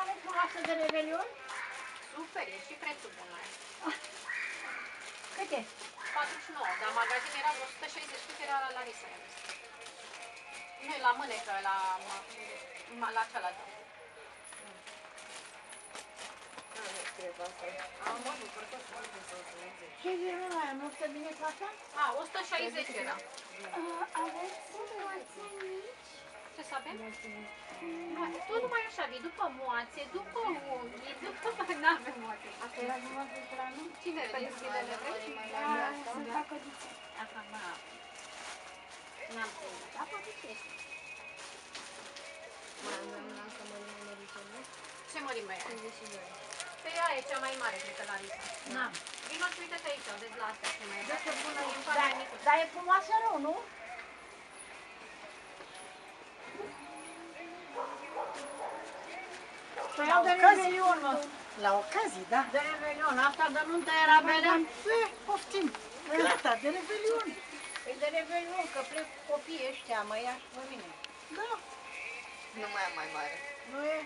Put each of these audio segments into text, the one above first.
aveți frumoasă de Revelion? Super, e și prețul bun la ea. Cât e? 49, dar magazin era 160, cât era la Larisa? Nu, la mânecă, la cealaltă. Ce virgulă mai am? 100 bine cu asta? A, 160 era. Aveți moațe mici? Ce să avem? Tot numai așa, vii după moațe, după unghi, după... N-avem moațe. Asta era frumos de la nu? Cine pe deschidele vrei? Sunt facodițe. Aha, n-am prins. Da, poate ce ești. Ce mărime e? 52. Pe ea e cea mai mare, cred că la Larisa. N-am. Vino și uite-te aici, vezi la astea ce mai e. Da, Dacă bună e în partea micuță. dar e frumoasă rău, nu? Păi iau de Revelion, mă. La ocazii, da. De Revelion, asta de nuntă era belea. Poftim. Gata, de Revelion. E de Revelion, că plec copiii ăștia, mă ia și pe mine. Da. Nu mai am mai mare. Nu e?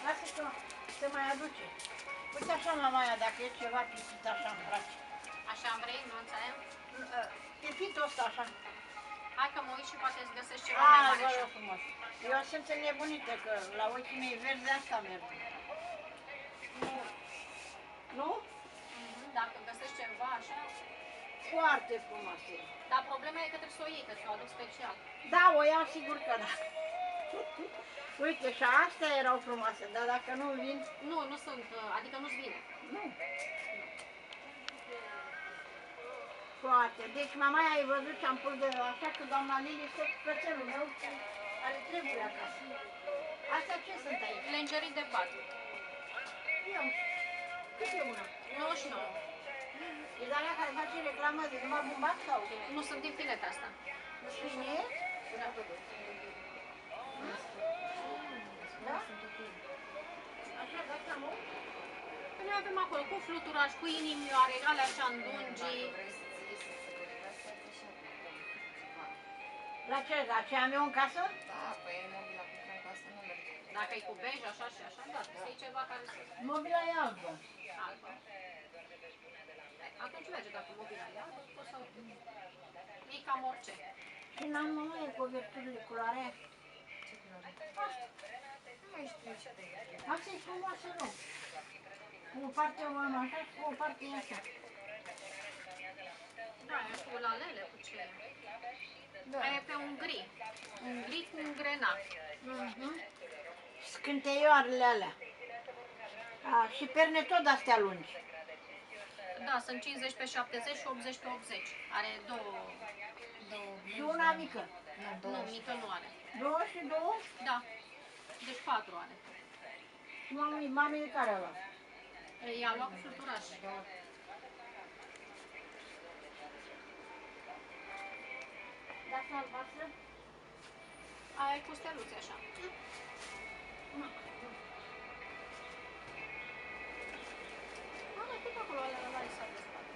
Lasă că se mai aduce. Uite așa, mamaia, dacă e ceva pipit așa îmi place. Așa vrei, nuanța aia? Pipitul ăsta așa. Hai că mă uit și poate îți găsești ceva mai mare vă așa. rog frumos. Eu sunt înnebunită că la ochii mei verzi asta merg. Nu? Dacă găsești ceva așa. Foarte frumoasă. Dar problema e că trebuie să o iei, că ți-o aduc special. Da, o iau sigur că da. Uite, și astea erau frumoase, dar dacă nu vin, Nu, nu sunt, adică nu-ți vine. nu. Foarte. Deci mama ai văzut ce am pus de așa că doamna Lili stă cu cățelul meu care trebuie acasă. Astea ce sunt aici? Lengerii de bat. Eu. Cât e una? 99. E de alea care face reclamă de numai bumbac sau? Nu sunt din filete asta. Cine e? Da? Așa, gata, nu? Noi avem acolo cu fluturaș, cu inimioare, alea șandungii. La ce? La ce am eu în casă? Da, păi e mobila cu treaba asta nu merge. Dacă e cu bej, așa și așa, da, să iei ceva care să Mobila e albă. albă. Atunci merge, dacă mobila e albă, poți să o iei cam orice. Și n-am mămâie coverturile culoare. Nu mai știu ce de Asta e frumoasă, nu? Cu o parte o am așa și cu o parte e așa. Da, e cu lalele, cu ce e? Da. Aia e pe un gri. Un gri cu un grenat. Scânteioarele alea. Și perne tot de-astea lungi. Da, sunt 50 pe 70 și 80 pe 80. Are două Și una mică. nu, mică nu are. 2 și 2? Da. Deci 4 are. Și mami de care a luat? I-a luat cu fluturaș. Da, asta albastră? Aia e cu steluțe așa. Ana, cât acolo alea la Larisa de spate?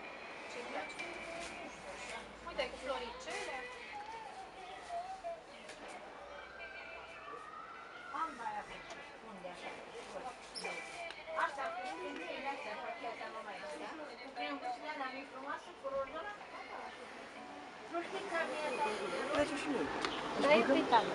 Ce-i place? Uite, cu floricele. Am mai avut. Unde așa? Asta cu scânteile astea, pachetea mama astea. Cu cremuțile alea mi frumoasă, cu rozona. Nu știi că mi-e dat de roz? Place și mie. Da, e uitat.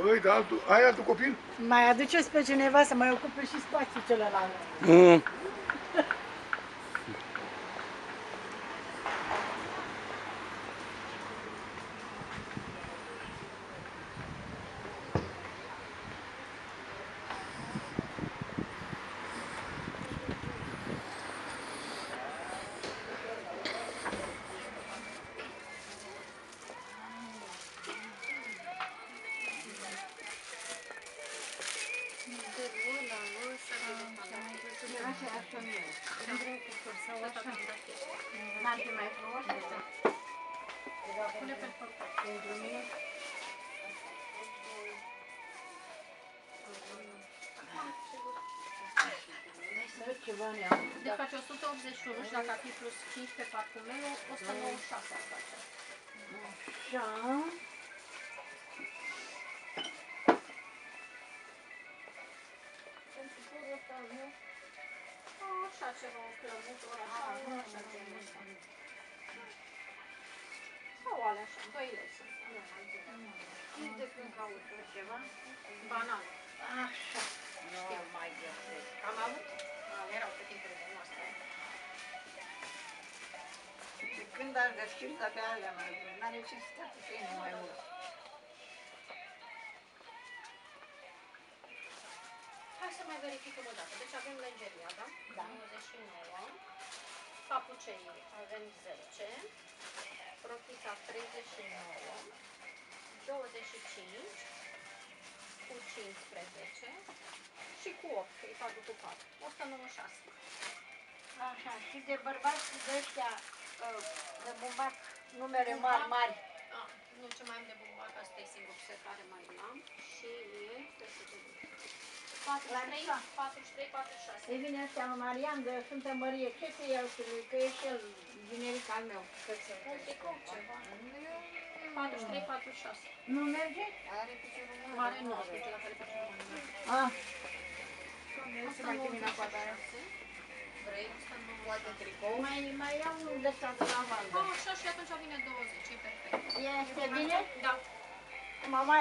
Băi, dar altul, ai altul copil? Mai aduceți pe cineva să mai ocupe și spațiul celălalt. Mm. N-ar fi mai frumos așa? Pune pe foc. Pentru mine? Ceva ne-am. Deci face 181 și dacă ar fi plus 5 pe parfumelul, 196 ar face. Așa. Pentru purul ăsta, nu? Așa ceva, o clămutură, așa, așa genul ăsta. Sau alea așa, 2 lei sunt. Știți de când caut ceva? Banan. Așa. Nu mai găsesc. Am avut? Erau pe timpul de noastră. De când am găsit, de-abia alea mai bune. N-are ce să stea cu tine mai mult. Hai să mai verificăm o dată. Deci avem lengeria, da? Da. 99. Papucei avem 10. Rochita 39. 25. Cu 15. Și cu 8, că îi fac cu 4. 196. Așa, și de bărbați de ăștia, de bumbac, numere mari, mari. Nu, ce mai am de bumbac, asta e singur set care mai am. Și e, stai să vedem. 43, 43, 46. E bine ăștia, Marian de Sfântă Mărie, ce cu el și lui, că e și el generic al meu. Un tricou ceva. 43, 46. Nu merge? Are piciorul mare. Mare 19 la care facem română. Ah, Se mai termina cu aia. Vrei? Poate tricou? mai iau un de ăsta de lavandă. Așa și atunci vine 20, e perfect. Este bine? Da. Mama,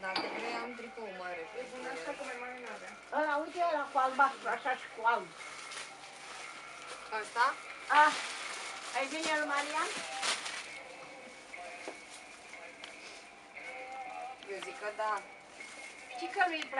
Dacă vrei, am tricou mare. E bună asta că mai mare n-avea. ăla, uite ăla cu albastru, așa și cu alb. Asta? Ah, ai bine lui Marian? Eu zic că da. Știi că lui îi place.